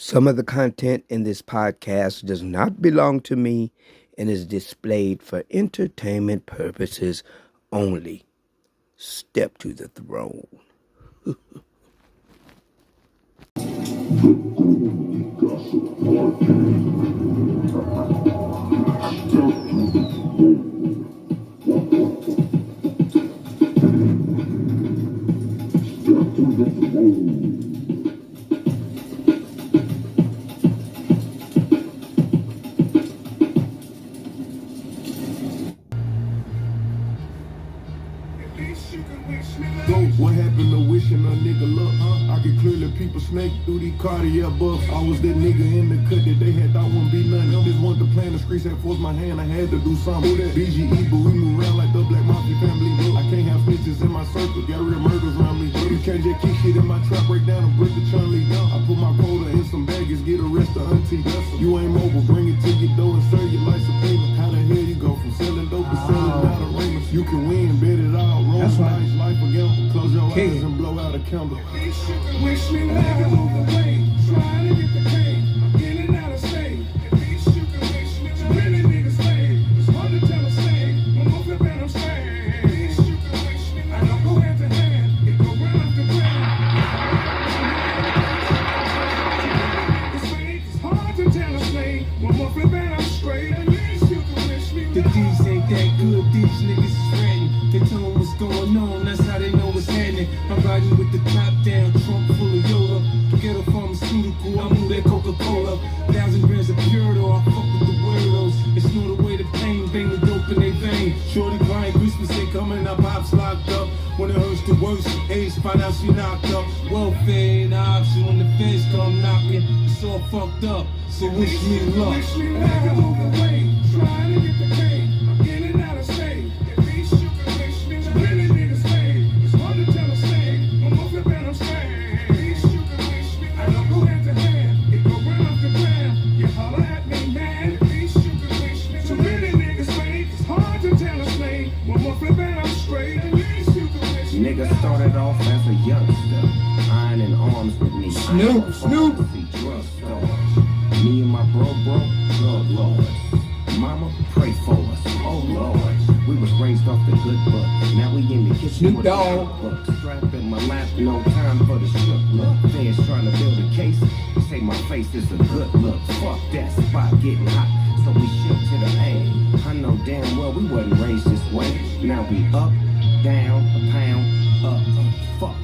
Some of the content in this podcast does not belong to me and is displayed for entertainment purposes only. Step to the throne. What happened to wishing a nigga luck? I could clearly peep a snake through these Cartier buffs. I was that nigga in the cut that they had thought wouldn't be nothing. Just wanted to play in the streets, had forced my hand, I had to do something. That BGE, but we move around like the Black Mafia family. I can't have snitches in my circle, got real murders around me. You can't just keep shit in my trap, break down and break the Chun-Li down. I put my quota in some baggage, get arrested, auntie. You ain't mobile, bring it to your door and serve your life subpoena. How the hell you go from selling dope to selling out of Raymond? You can win, bet it all, roll That's right. nice life again. Close your eyes and blow out a candle. Wish me never move away. Trying to get the pay. I'm in and out of state. At least you can wish me. Too many niggas stay. It's hard to tell a slave. One more flip and I'm straight. At least you can wish me. I don't go hand to hand. It go round after round. It's hard to tell a slave. One more flip and I'm straight. At least you can wish me. The D's ain't that good, these niggas is ready. They tell them what's going on, that's how they know what's happening. I'm riding with the top down, trunk full of Yoda. Get a pharmaceutical, I move that Coca-Cola. 1,000 grams of Purito, I fuck with the weirdos. It's not away the pain, bang the dope in they vein. Shorty crying, Christmas ain't coming up, pops locked up. When it hurts the worst, age find out she knocked up. Welfare ain't an option when the feds come knocking. It's all fucked up, so wish me luck. Wish me never move away. Trying to get the pay. I'm in and out of state. At least you can wish me. Too many niggas stay. It's hard to tell a slave. One more flip and I'm straight. At least you can wish me. I don't go hand to hand. It go round after round. You holler at me, man. At least you can wish me. Too many niggas stay. It's hard to tell a slave. One more flip and I'm straight. At least you can wish me. Nigga started off as a youngster, iron in arms with me. Snoop. Me and my bro, drug lords. Mama, pray for us. Oh Lord, we was raised off the good book. Now we in the kitchen Snoop with the Dogg. cookbook. Strap in my lap, no time for the shook look. Fans trying to build a case. Say my face is a good look. Fuck that spot getting hot, so we shook to the A. I know damn well we wasn't raised this way. Now we up, down, a pound, up, fuck,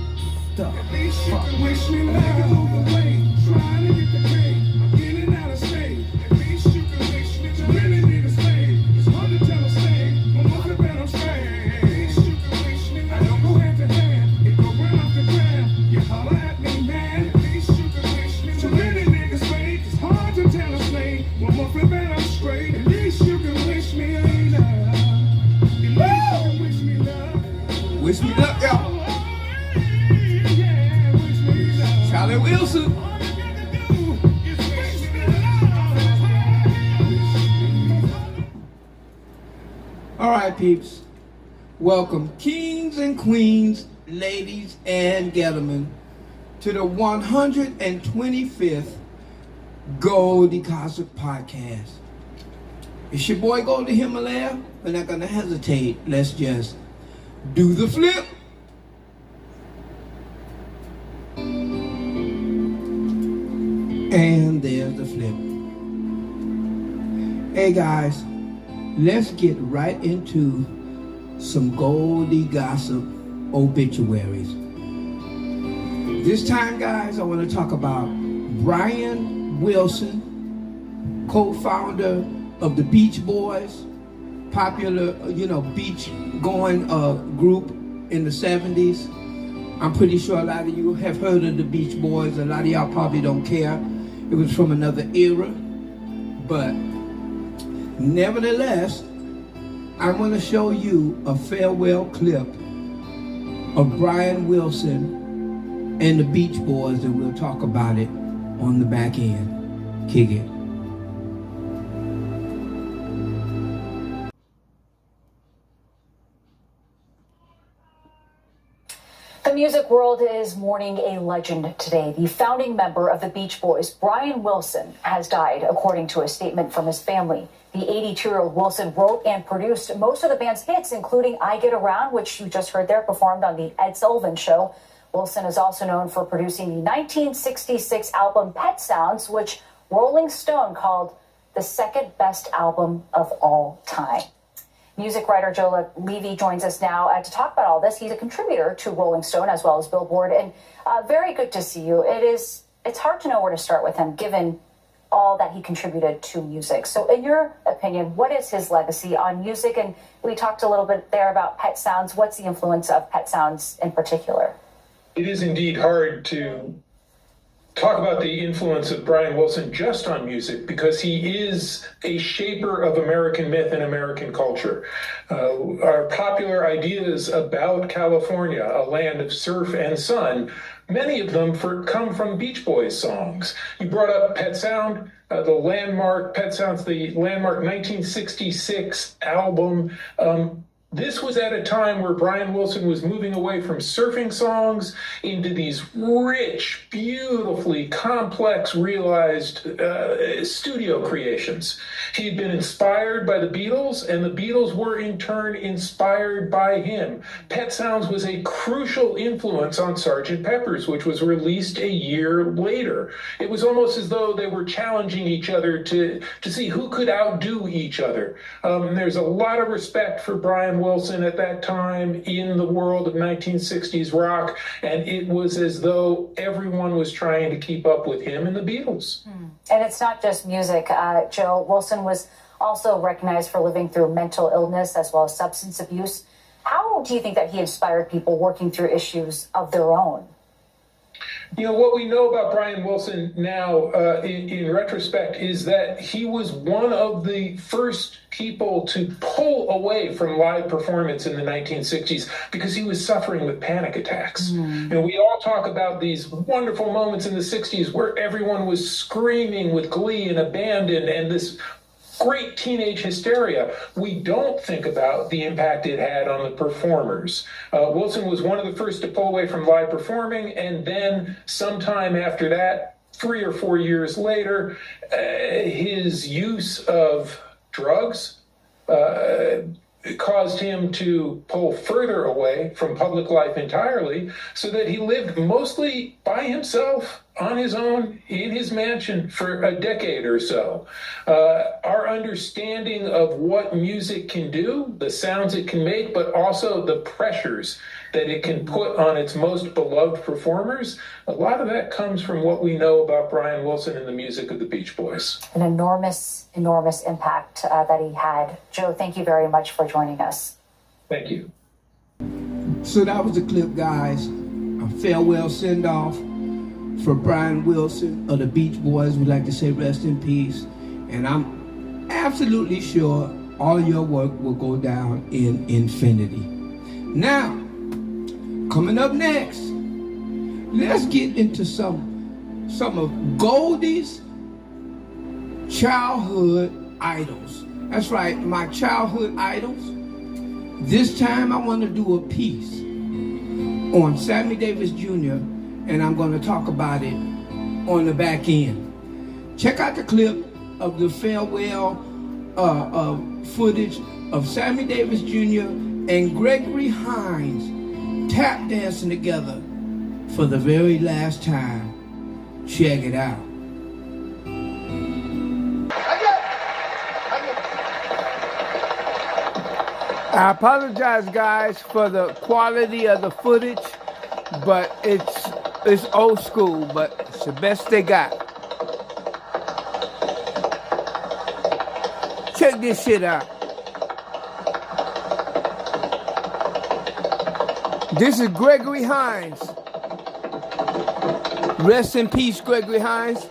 stuff, At least you fuck. can wish me never move away. Trying to get the pay. I'm in and out of state. At least you can wish me. Too many niggas stay. It's hard to tell a slave. One more flip and I'm straight. At least you can wish me. I don't go hand to hand. It go round after round. You holler at me, man. At least you can wish me. Too many niggas stay. It's hard to tell a slave. One more flip and I'm straight. At least you can wish me love. At least you can wish me love. Wish me luck, y'all. Yeah, wish me love. Charlie Wilson. All right, peeps. Welcome, kings and queens, ladies and gentlemen, to the 125th Goldie Gossip podcast. It's your boy Goldie Himalaya. We're not gonna hesitate. Let's just do the flip. And there's the flip. Hey guys, let's get right into some Goldie Gossip obituaries. This time, guys, I want to talk about Brian Wilson, co-founder of the Beach Boys, popular, beach going group in the 70s. I'm pretty sure a lot of you have heard of the Beach Boys. A lot of y'all probably don't care. It was from another era. But nevertheless, I want to show you a farewell clip of Brian Wilson and the Beach Boys, and we'll talk about it on the back end. Kick it. A music world is mourning a legend today. The founding member of the Beach Boys, Brian Wilson, has died, according to a statement from his family. The 82-year-old Wilson wrote and produced most of the band's hits, including I Get Around, which you just heard there, performed on the Ed Sullivan Show. Wilson is also known for producing the 1966 album Pet Sounds, which Rolling Stone called the second best album of all time. Music writer Joe Levy joins us now to talk about all this. He's a contributor to Rolling Stone as well as Billboard, and very good to see you. It's hard to know where to start with him, given all that he contributed to music. So in your opinion, what is his legacy on music? And we talked a little bit there about Pet Sounds. What's the influence of Pet Sounds in particular? It is indeed hard to talk about the influence of Brian Wilson just on music, because he is a shaper of American myth and American culture. Our popular ideas about California, a land of surf and sun, many of them come from Beach Boys songs. You brought up Pet Sound, the landmark Pet Sounds, the landmark 1966 album. This was at a time where Brian Wilson was moving away from surfing songs into these rich, beautifully complex, realized studio creations. He had been inspired by the Beatles, and the Beatles were in turn inspired by him. Pet Sounds was a crucial influence on Sgt. Pepper's, which was released a year later. It was almost as though they were challenging each other to see who could outdo each other. There's a lot of respect for Brian Wilson at that time in the world of 1960s rock, and it was as though everyone was trying to keep up with him and the Beatles. And it's not just music, Joe. Wilson was also recognized for living through mental illness as well as substance abuse. How do you think that he inspired people working through issues of their own? You know, what we know about Brian Wilson now, in retrospect, is that he was one of the first people to pull away from live performance in the 1960s because he was suffering with panic attacks. You know, we all talk about these wonderful moments in the 60s where everyone was screaming with glee and abandon and this great teenage hysteria. We don't think about the impact it had on the performers. Wilson was one of the first to pull away from live performing, and then sometime after that, 3 or 4 years later, his use of drugs caused him to pull further away from public life entirely, so that he lived mostly by himself on his own in his mansion for a decade or so. Our understanding of what music can do, the sounds it can make, but also the pressures that it can put on its most beloved performers, a lot of that comes from what we know about Brian Wilson and the music of the Beach Boys. An enormous impact that he had. Joe, thank you very much for joining us. Thank you. So that was the clip, guys. A farewell send-off for Brian Wilson of the Beach Boys. We'd like to say rest in peace. And I'm absolutely sure all your work will go down in infinity. Now, coming up next, let's get into some of Goldie's childhood idols. That's right, my childhood idols. This time I want to do a piece on Sammy Davis Jr., and I'm going to talk about it on the back end. Check out the clip of the farewell footage of Sammy Davis Jr. and Gregory Hines tap dancing together for the very last time. Check it out. I apologize, guys, for the quality of the footage, but it's old school, but it's the best they got. Check this shit out. This is Gregory Hines. Rest in peace, Gregory Hines.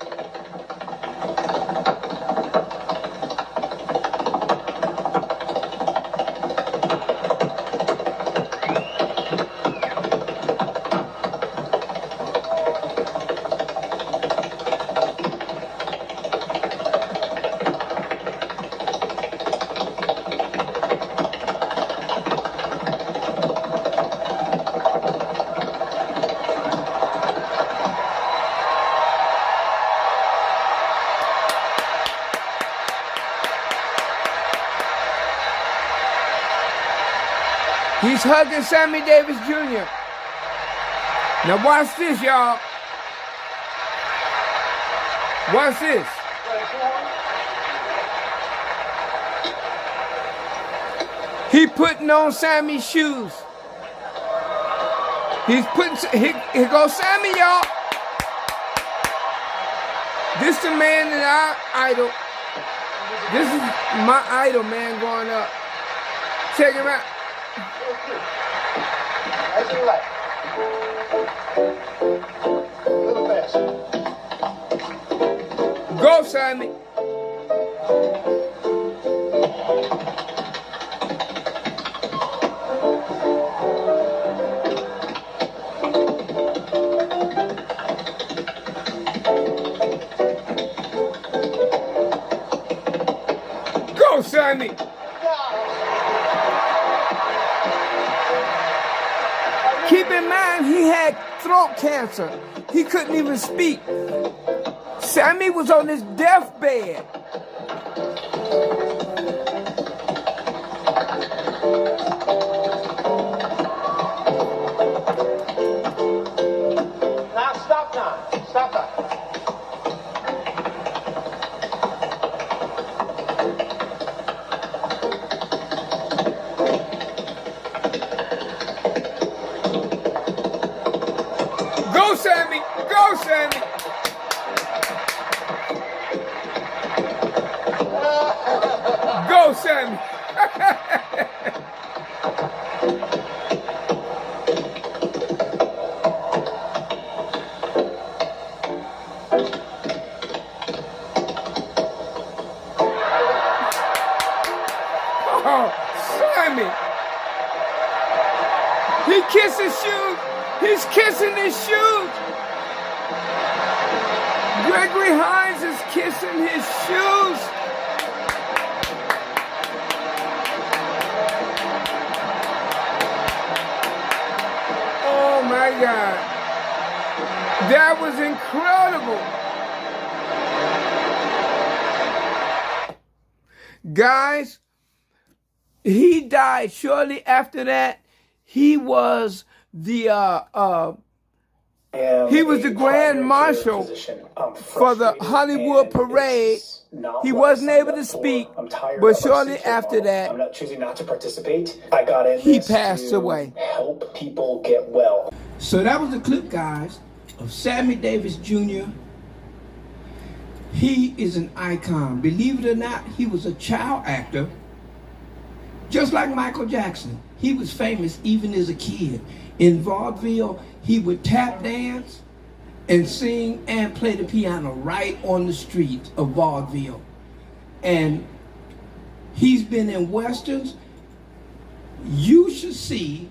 He's hugging Sammy Davis Jr. Now watch this, y'all. Watch this. He putting on Sammy's shoes. He's putting, here goes Sammy, y'all. This the man that I idol. This is my idol, man, growing up. Check him out. Go, Sammy. Go, Sammy. Keep in mind, he had throat cancer. He couldn't even speak. Sammy was on his deathbed. Now stop now. Stop that. Go, Sammy! Go, Sammy! Go, Sammy! Oh, Sammy! He kissed his shoes! He's kissing his shoes! Gregory Hines is kissing his shoes! Oh my God. That was incredible. Guys, he died shortly after that. He was the grand marshal for the Hollywood parade. He wasn't able to speak, but shortly after that, I'm not choosing not to participate. I got in. He passed away. Help people get well. So that was a clip, guys, of Sammy Davis Jr. He is an icon. Believe it or not, he was a child actor, just like Michael Jackson. He was famous even as a kid. In vaudeville, he would tap dance and sing and play the piano right on the streets of vaudeville. And he's been in westerns. You should see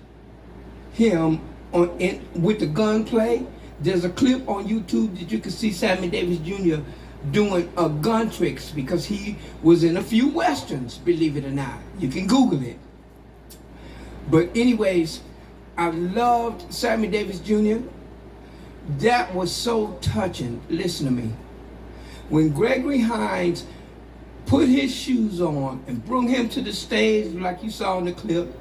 him with the gunplay. There's a clip on YouTube that you can see Sammy Davis Jr. doing gun tricks because he was in a few westerns, believe it or not. You can Google it. But anyways, I loved Sammy Davis Jr. That was so touching. Listen to me. When Gregory Hines put his shoes on and brought him to the stage like you saw in the clip,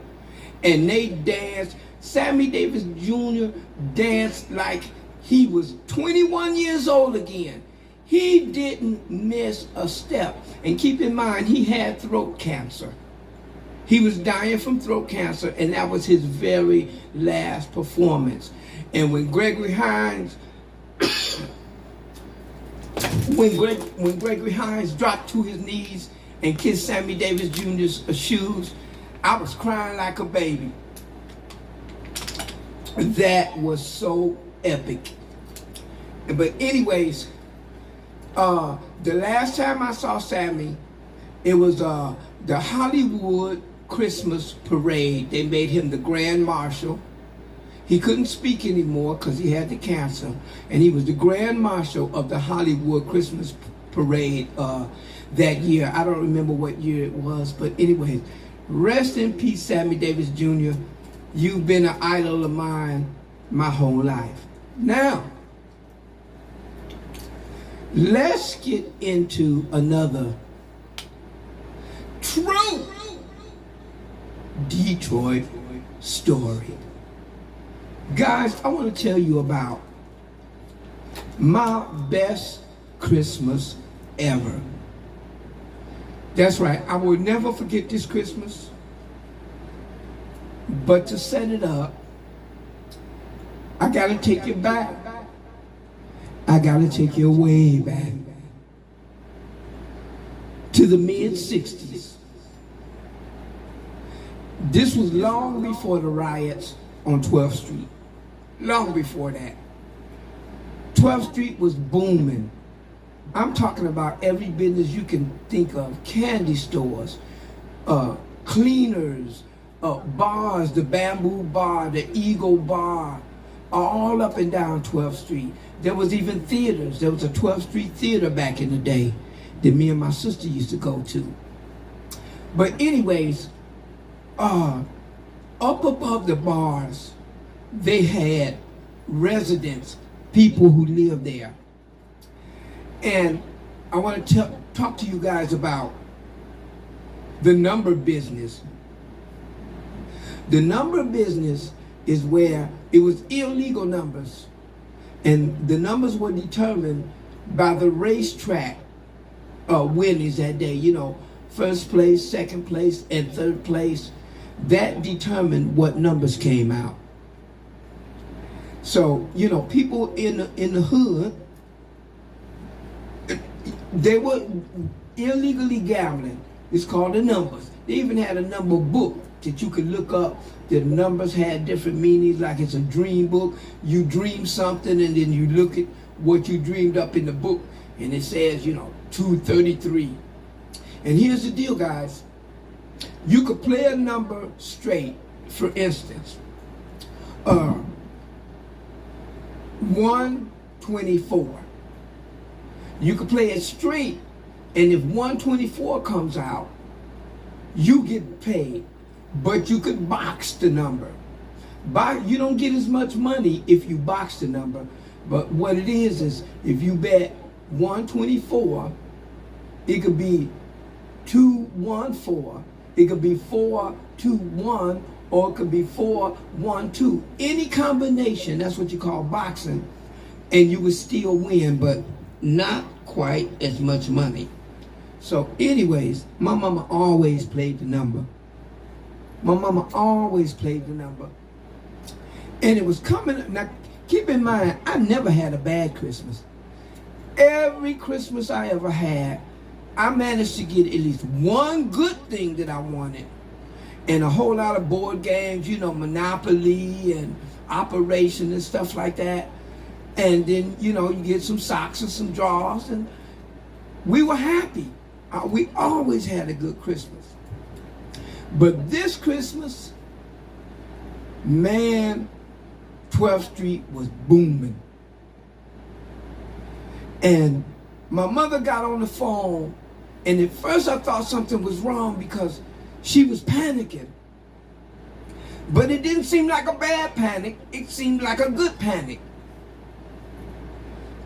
and they danced, Sammy Davis Jr. danced like he was 21 years old again. He didn't miss a step. And keep in mind, he had throat cancer. He was dying from throat cancer, and that was his very last performance. And when Gregory Hines, when Gregory Hines dropped to his knees and kissed Sammy Davis Jr.'s shoes, I was crying like a baby. That was so epic. But anyways, the last time I saw Sammy, it was the Hollywood Christmas parade. They made him the grand marshal. He couldn't speak anymore because he had the cancer, and he was the grand marshal of the Hollywood Christmas parade that year. I don't remember what year it was, but anyways, rest in peace, Sammy Davis Jr. You've been an idol of mine my whole life. Now, let's get into another true Detroit story. Guys, I want to tell you about my best Christmas ever. That's right, I will never forget this Christmas. But to set it up, I gotta take you back. I gotta take you way back to the mid-60s. This was long before the riots on 12th Street. Long before that. 12th Street was booming. I'm talking about every business you can think of. Candy stores, cleaners, bars, the Bamboo Bar, the Eagle Bar, all up and down 12th Street. There was even theaters. There was a 12th Street theater back in the day that me and my sister used to go to. But anyways, up above the bars, they had residents, people who lived there. And I want to talk to you guys about the number business. The number business is where it was illegal numbers. And the numbers were determined by the racetrack winners that day. You know, first place, second place, and third place. That determined what numbers came out. So, you know, people in the hood, they were illegally gambling. It's called the numbers. They even had a number book that you could look up. The numbers had different meanings, like it's a dream book. You dream something and then you look at what you dreamed up in the book and it says, you know, 233. And here's the deal, guys. You could play a number straight, for instance, 124. You could play it straight, and if 124 comes out, you get paid. But you could box the number. You don't get as much money if you box the number. But what it is if you bet 124, it could be 214, it could be 421, or it could be 412. Any combination, that's what you call boxing, and you would still win, but not quite as much money. So anyways, my mama always played the number. My mama always played the number. And it was coming. Now, keep in mind, I never had a bad Christmas. Every Christmas I ever had, I managed to get at least one good thing that I wanted. And a whole lot of board games, you know, Monopoly and Operation and stuff like that. And then, you know, you get some socks and some drawers. And we were happy. We always had a good Christmas. But this Christmas, man, 12th Street was booming. And my mother got on the phone, and at first I thought something was wrong because she was panicking. But it didn't seem like a bad panic. It seemed like a good panic.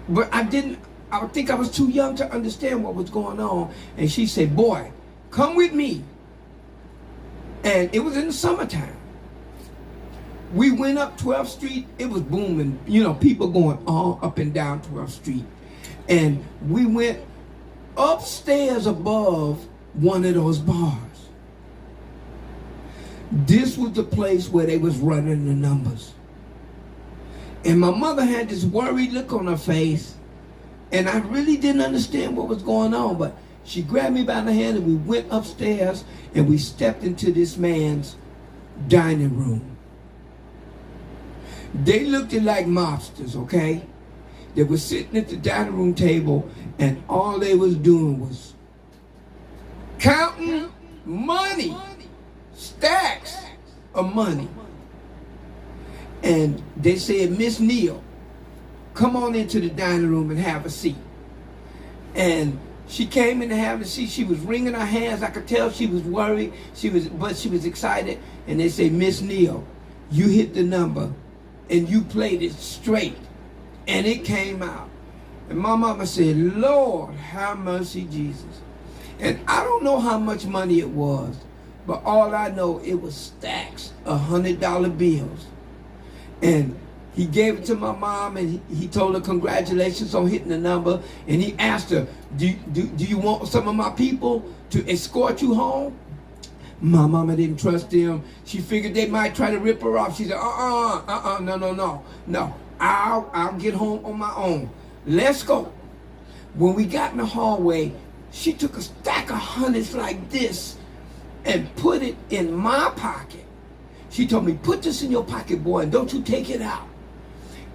But I think I was too young to understand what was going on. And she said, boy, come with me. And it was in the summertime. We went up 12th Street. It was booming. You know, people going all up and down 12th Street. And we went upstairs above one of those bars. This was the place where they was running the numbers. And my mother had this worried look on her face. And I really didn't understand what was going on. But she grabbed me by the hand and we went upstairs and we stepped into this man's dining room. They looked like mobsters, okay? They were sitting at the dining room table and all they was doing was counting money, stacks of money. And they said, Miss Neal, come on into the dining room and have a seat. And she came in to have a seat. She was wringing her hands. I could tell she was worried. But she was excited. And they said, Miss Neal, you hit the number and you played it straight. And it came out. And my mama said, Lord, have mercy, Jesus. And I don't know how much money it was, But all I know, it was stacks of $100 bills. And he gave it to my mom, and he told her congratulations on hitting the number. And he asked her, do you want some of my people to escort you home? My mama didn't trust them. She figured they might try to rip her off. She said, no. I'll get home on my own. Let's go. When we got in the hallway, she took a stack of hundreds like this and put it in my pocket. She told me, put this in your pocket, boy, and don't you take it out.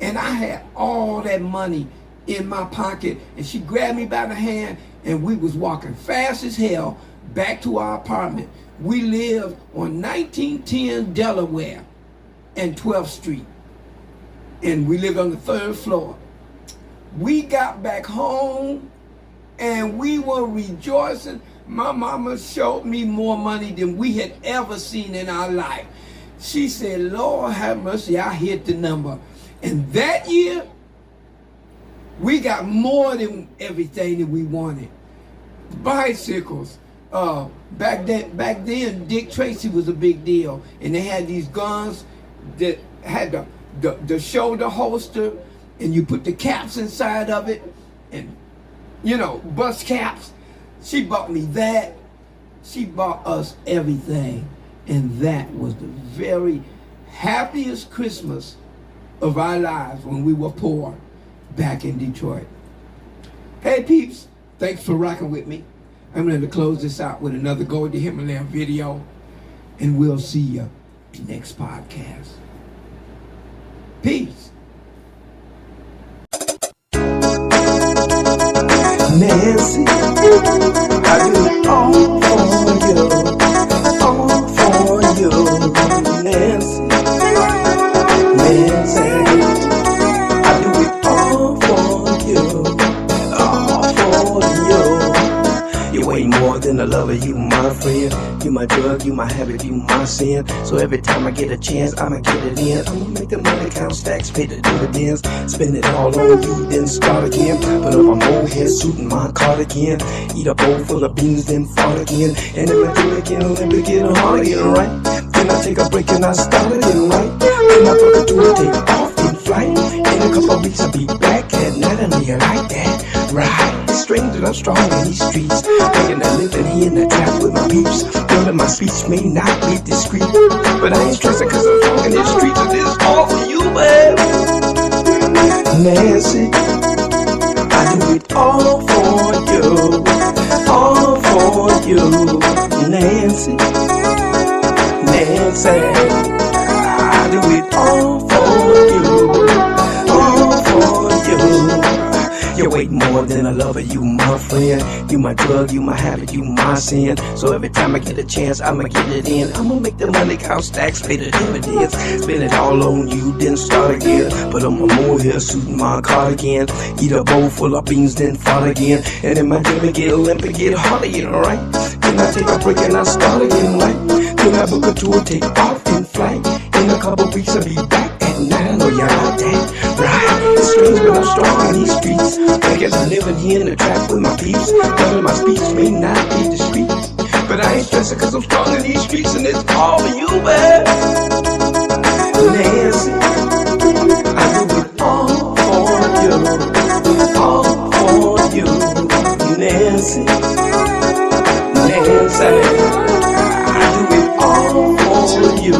And I had all that money in my pocket, and she grabbed me by the hand, and we was walking fast as hell back to our apartment. We lived on 1910 Delaware and 12th Street, and we lived on the 3rd floor. We got back home, and we were rejoicing. My mama showed me more money than we had ever seen in our life. She said, Lord have mercy, I hit the number. And that year, we got more than everything that we wanted. Bicycles. Back then, Dick Tracy was a big deal. And they had these guns that had the shoulder holster, and you put the caps inside of it, and, bust caps. She bought me that. She bought us everything. And that was the very happiest Christmas of our lives when we were poor back in Detroit. Hey peeps, thanks for rocking with me. I'm going to close this out with another Goldie Himalaya video, and we'll see you next podcast. Peace. Nancy, I do it all for you. All for you, Nancy. Nancy, I do it all for you. All for you. You ain't more than a lover, you my friend. You my drug, you my habit, you my sin. So every time I get a chance, I'ma get it in. I'ma make the money count stacks, pay the dividends. Spend it all on you, then start again. Put on my mohair suit and my cardigan. Eat a bowl full of beans, then fart again. And if I do it again, Olympic, get hard again, right? Then I take a break and I start again, right? Then I book a tour, take off in flight. In a couple of weeks I'll be back at night, and you like that, right? It's strange that I'm strong in these streets, making a living here in the trap with my peeps. Building my speech may not be discreet, but I ain't stressing cause I'm strong in these streets. And this all for you, babe. Nancy, I do it all for you. All for you, Nancy. Nancy, I do it all for you. All for you. You ain't more than a lover, you my friend. You my drug, you my habit, you my sin. So every time I get a chance, I'ma get it in. I'ma make the money count stacks, pay the dividends. Spend it all on you, then start again. Put on my mohair suit and my cardigan. Eat a bowl full of beans, then fart again. And in my dream, get Olympic, get hard again, right? Then I take a break and I start again, right? Then I book a tour, take off in flight. In a couple weeks, I'll be back at night. I know you're like that, right? It's strange, but I'm strong in these streets. Making a living here in the trap with my peeps. Telling my speech may not be discreet, but I ain't stressing cause I'm strong in these streets. And it's all for you, babe. Nancy, I do it all for you. All for you, Nancy. Nancy, I do it all for you.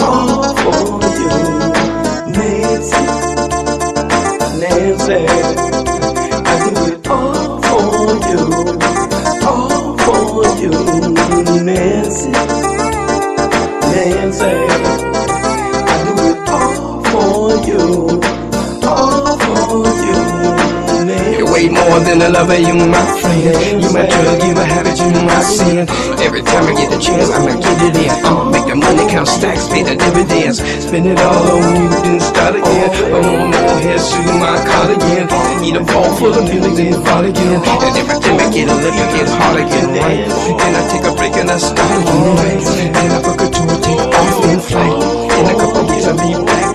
All for you, Nancy. Nancy, I do it all for you. All for you, Nancy. Nancy, I do it all for you. All for you, Nancy. You're way more than a lover, you my friend. You my drug, you my habit, you my sin. Every time I get a chance, I'ma get it in. I'ma make the money count stacks, pay the dividends. Spend it all on you, then start again. I'm on my mohair suit, my cardigan. Eat a bowl full of music, then fall again. And every time I get a lip, it gets hard again, right? Then I take a break and I start again, right? Then I book a tour, take off in flight. In a couple weeks I'll be back